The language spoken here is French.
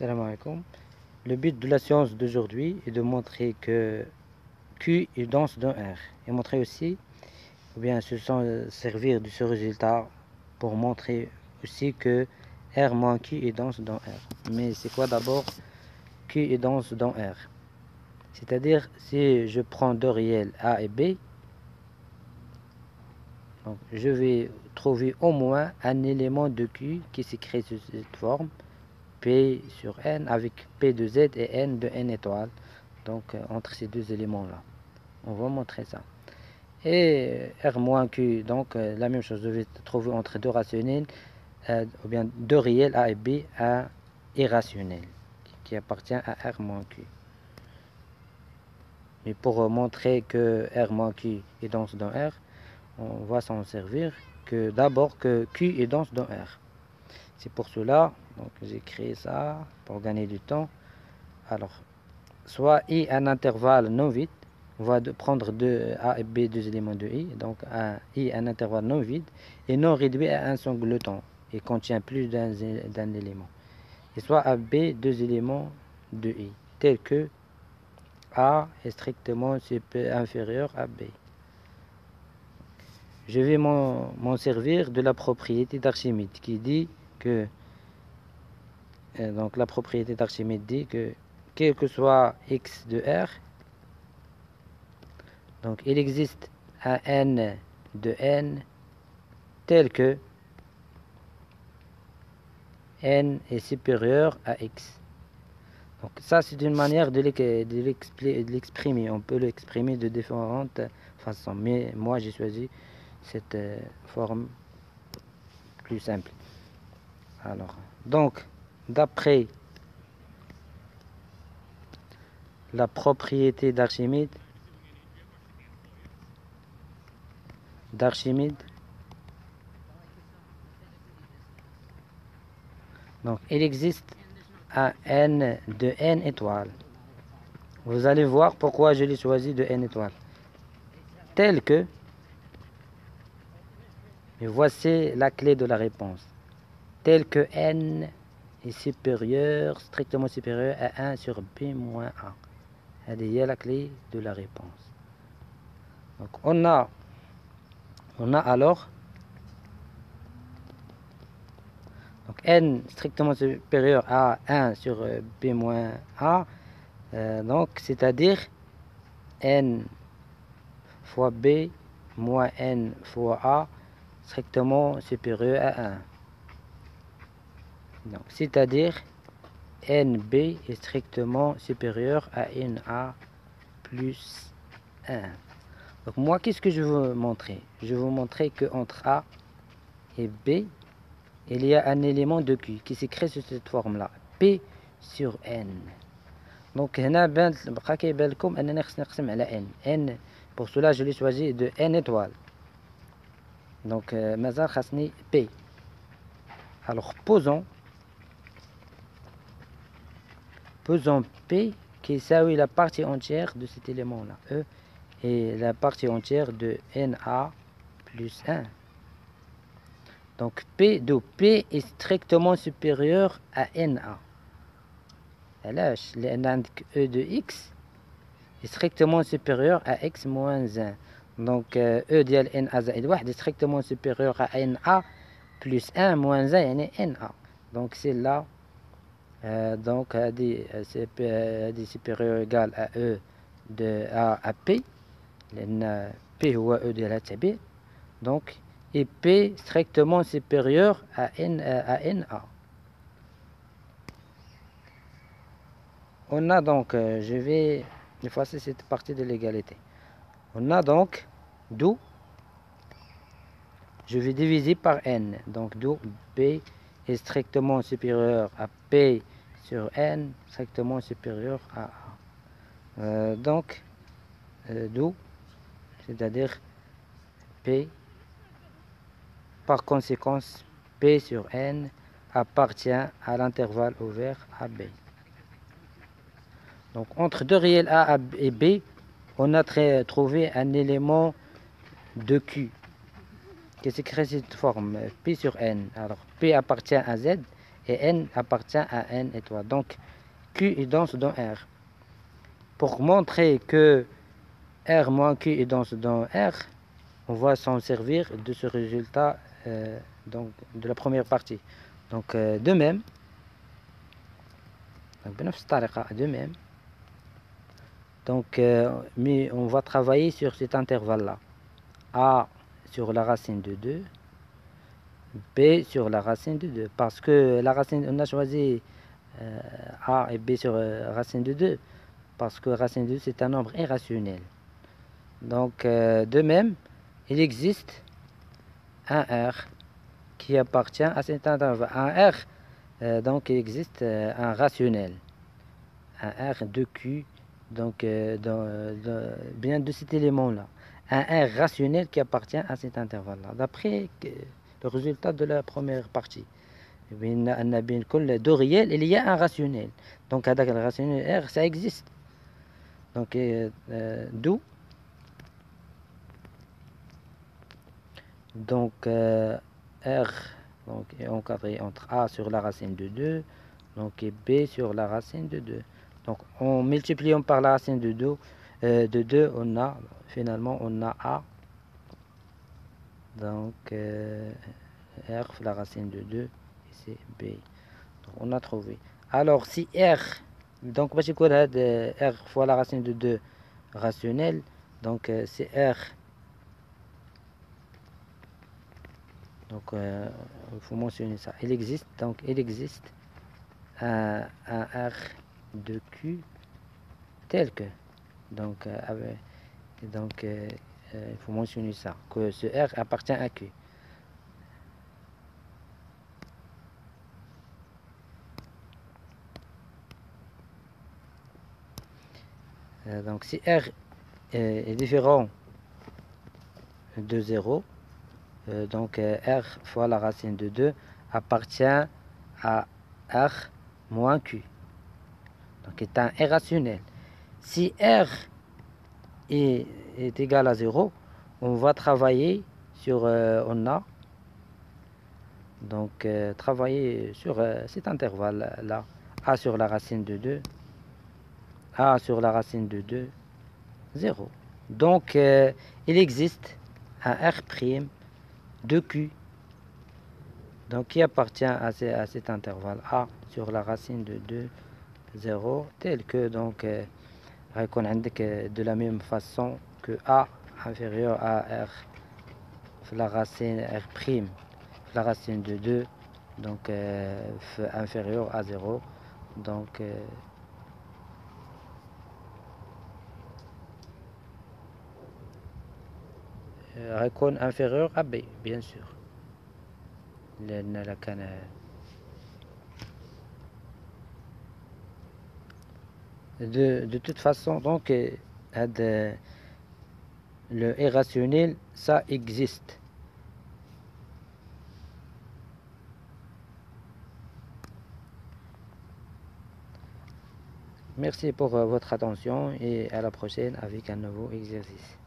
Salam alaikum. Le but de la science d'aujourd'hui est de montrer que Q est dense dans R. Et montrer aussi, ou bien se servir de ce résultat pour montrer aussi que R moins Q est dense dans R. Mais c'est quoi d'abord Q est dense dans R? C'est-à-dire, si je prends deux réels A et B, donc je vais trouver au moins un élément de Q qui s'écrit sous cette forme, P sur N, avec P de Z et N de N étoile. Donc entre ces deux éléments là, on va montrer ça. Et R moins Q, donc la même chose, je vais trouver entre deux rationnels, ou bien deux réels A et B, un irrationnel qui appartient à R moins Q. Mais pour montrer que R moins Q est dense dans R, on va s'en servir que d'abord que Q est dense dans R. C'est pour cela, donc j'ai créé ça pour gagner du temps. Alors, soit I un intervalle non vide, on va prendre deux A et B, deux éléments de I, donc I un intervalle non vide et non réduit à un singleton et contient plus d'un élément. Et soit A, B, deux éléments de I, tels que A est strictement inférieur à B. Je vais m'en servir de la propriété d'Archimède qui dit que donc la propriété d'Archimède dit que quel que soit x de R, donc il existe un n de n tel que n est supérieur à x. Donc ça c'est une manière de l'exprimer. On peut l'exprimer de différentes façons, mais moi j'ai choisi cette forme plus simple. Alors, donc d'après la propriété d'Archimède, donc il existe un n de n étoiles. Vous allez voir pourquoi je l'ai choisi de n étoiles. Tel que, et voici la clé de la réponse, tel que n est supérieur, strictement supérieur à 1 sur b moins a. Elle est la clé de la réponse. Donc on a alors donc n strictement supérieur à 1 sur b moins a, donc c'est-à-dire n fois b moins n fois a strictement supérieur à 1. Donc c'est-à-dire nb est strictement supérieur à na plus 1. Donc moi, qu'est-ce que je veux montrer? Je veux montrer qu'entre A et B, il y a un élément de Q qui s'écrit sous cette forme-là, P sur N. Donc, N, pour cela, je l'ai choisi de N étoile. Donc, P. Alors, posons P qui est la partie entière de cet élément-là, E, et la partie entière de NA plus 1. Donc P est strictement supérieur à NA. علاش؟ لأن عندك E de X est strictement supérieur à X moins 1. Donc E ديال NA زائد 1 est strictement supérieur à NA plus 1 moins 1 يعني NA. Donc c'est là donc هذه supérieur égal à E de A à P لأن P هو E ديال التعبير. Donc et P strictement supérieur à NA. On a donc, je vais effacer cette partie de l'égalité. On a donc, d'où je vais diviser par N. Donc d'où P est strictement supérieur à P sur N, strictement supérieur à A. Donc, d'où, c'est-à-dire P, par conséquence, P sur N appartient à l'intervalle ouvert AB. Donc entre deux réels A et B, on a trouvé un élément de Q qui s'écrit cette forme, P sur N. Alors P appartient à Z et n appartient à n étoile. Donc, Q est dense dans R. Pour montrer que R moins Q est dense dans R, on va s'en servir de ce résultat donc, de la première partie. Donc, de même, donc, mais on va travailler sur cet intervalle-là. A sur la racine de 2, B sur la racine de 2. Parce que la racine, on a choisi A et B sur racine de 2. Parce que racine de 2, c'est un nombre irrationnel. Donc, de même, il existe un R qui appartient à cet intervalle. Un R, donc il existe un rationnel. Un R de Q, donc bien de cet élément-là. Un R rationnel qui appartient à cet intervalle-là. D'après le résultat de la première partie. De réel, il y a un rationnel. Donc, avec le rationnel R, ça existe. Donc, d'où donc R donc, est encadré entre A sur la racine de 2 donc, et B sur la racine de 2. Donc en multipliant par la racine de 2 on a finalement on a A donc R la racine de 2 et c'est B. Donc, on a trouvé. Alors si R donc R fois la racine de 2 rationnel donc c'est R. Donc, il faut mentionner ça. Il existe un R de Q tel que. Donc, il faut mentionner ça, que ce R appartient à Q. Donc, si R est différent de 0, donc R fois la racine de 2 appartient à R moins Q. Donc, est un irrationnel. Si R est égal à 0, on va travailler sur, on a, donc travailler sur cet intervalle-là, A sur la racine de 2, A sur la racine de 2, 0. Donc, il existe un R' de Q, donc qui appartient à cet intervalle A sur la racine de 2, 0, tel que donc de la même façon que A inférieur à R, la racine R', la racine de 2, donc inférieur à 0, donc ريكون inférieur à B, bien sûr. De toute façon, donc, le irrationnel, ça existe. Merci pour votre attention et à la prochaine avec un nouveau exercice.